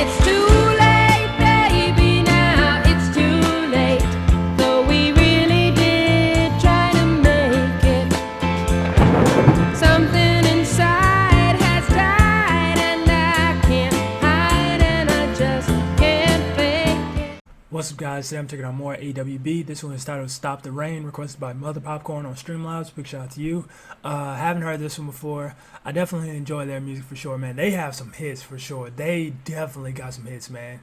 It's too late, baby, now it's too late. Though we really did try to make it. Something inside has died, and I can't hide, and I just can't fake it. What's up, guys? Today I'm taking on more AWB. This one is titled Stop the Rain, requested by Mother Popcorn on Streamlabs. Big shout out to you. Haven't heard this one before. I definitely enjoy their music for sure, man. They have some hits for sure. They definitely got some hits, man.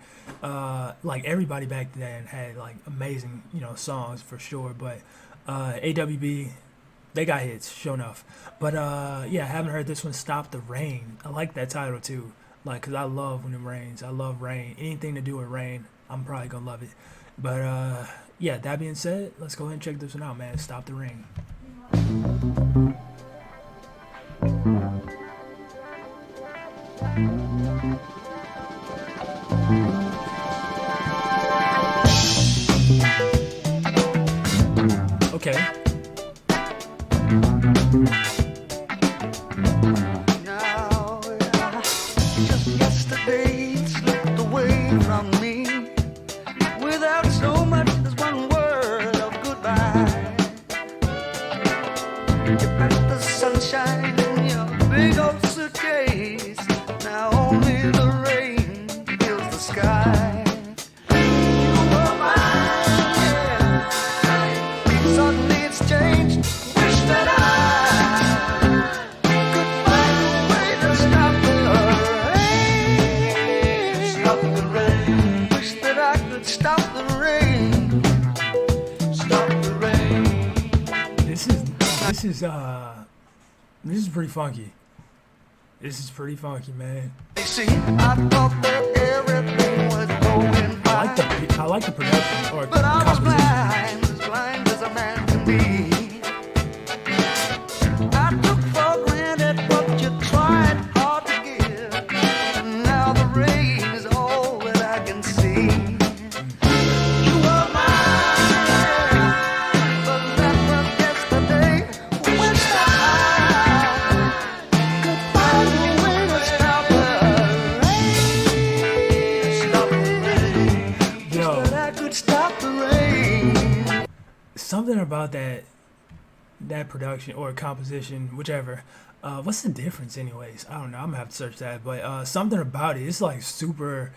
Like everybody back then had like amazing, songs for sure. But AWB, they got hits, sure enough. But yeah, I haven't heard this one, Stop the Rain. I like that title too. Like, cause I love when it rains. I love rain. Anything to do with rain, I'm probably gonna love it. But yeah, that being said, let's go ahead and check this one out, man. Stop the Rain. Okay. Just yesterday it slipped away from me without so much as one word of goodbye. You packed the sunshine in your big old suitcase. Now only the rain fills the sky. You were mine, yeah. Suddenly it's changed. Wish that I could find a way to stop the rain. Stop the rain. Wish that I could stop the rain. Stop the rain. This is pretty funky. This is pretty funky, man. You see, I thought that everything was going fine, I like the production or but I was composition. blind as a man can be. I took for granted what you tried hard to give, and now the rain is all that I can see. You were mine, but that was yesterday. Wish that I could find a way to stop the rain. Stop the rain. Yo, That I could stop the rain. something about that production or composition, whichever. What's the difference, anyways? I don't know. I'm gonna have to search that. But something about it, it's like super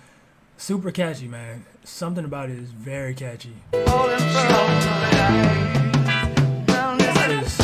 catchy, man. Something about it is very catchy. Falling from the rain. Now listen. It's-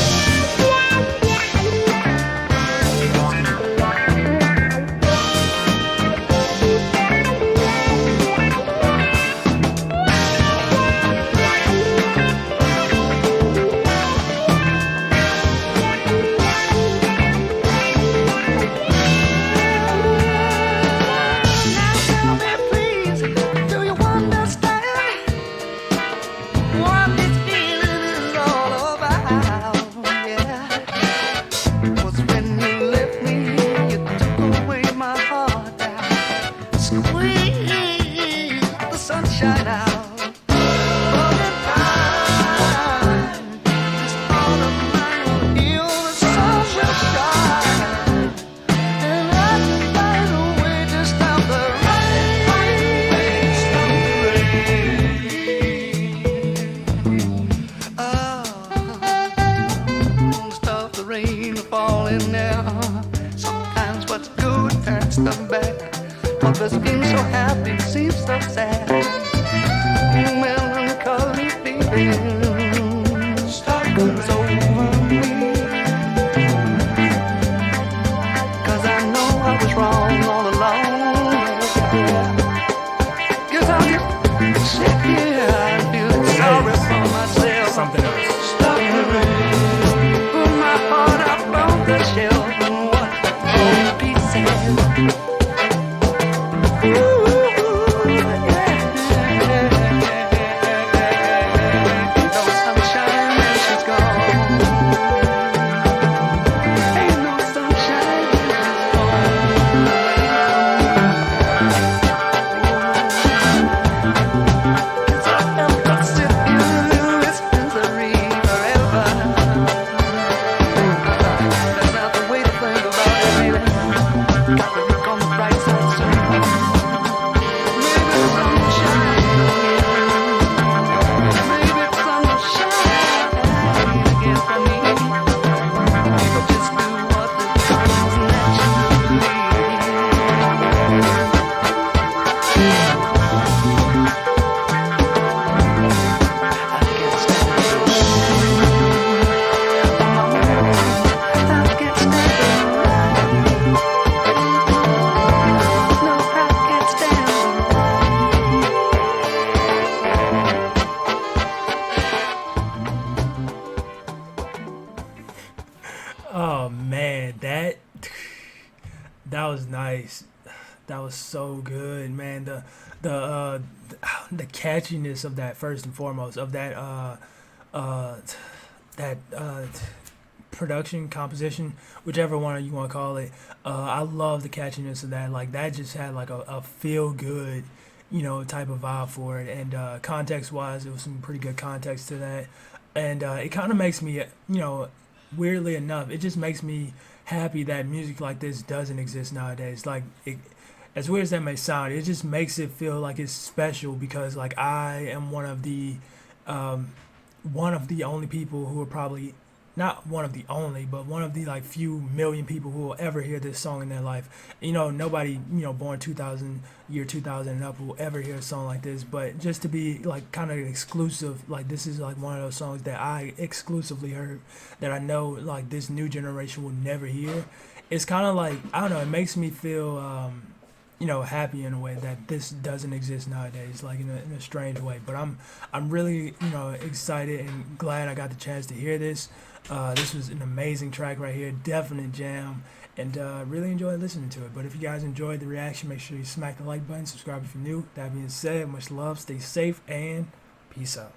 Now tell me please, do you understand what this feeling is all about? Yeah, 'cause when you left me, you took away my heart now. Squeeze the sunshine out. Falling fine, this heart of mine will heal the sun will shine. And I can find a way to stop the rain. Stop the rain. Oh, stop the rain falling now. Sometimes what's good turns to bad. Others seem so happy, seem so sad. Melancholy feeling comes over me. 'Cause I know I was wrong all along. 'Cause I'm sit here and feel sorry for myself. something else. Stop the rain. Put my heart up on the shelf and what pieces. Ooh, yeah. No sunshine when she's gone. Ain't no sunshine when she's gone. Got the look on was nice. That was so good, man. The catchiness of that, first and foremost, of uh that production, composition, whichever one you want to call it. I love the catchiness of that. Like that just had like a feel good, type of vibe for it. And context wise, it was some pretty good context to that. And it kind of makes me, weirdly enough, it just makes me happy that music like this doesn't exist nowadays. Like it, as weird as that may sound, it just makes it feel like it's special because like I am um, one of the only people who are probably not one of the only, but one of the like few million people who will ever hear this song in their life. Nobody, born 2000, year 2000 and up will ever hear a song like this. But just to be like kind of exclusive, like this is like one of those songs that I exclusively heard that I know like this new generation will never hear. It's kind of like, I don't know, it makes me feel, happy in a way that this doesn't exist nowadays, like in a strange way. But I'm really, excited and glad I got the chance to hear this. This was an amazing track right here, definite jam, and really enjoyed listening to it. But if you guys enjoyed the reaction, make sure you smack the like button, subscribe if you're new. That being said, much love, stay safe, and peace out.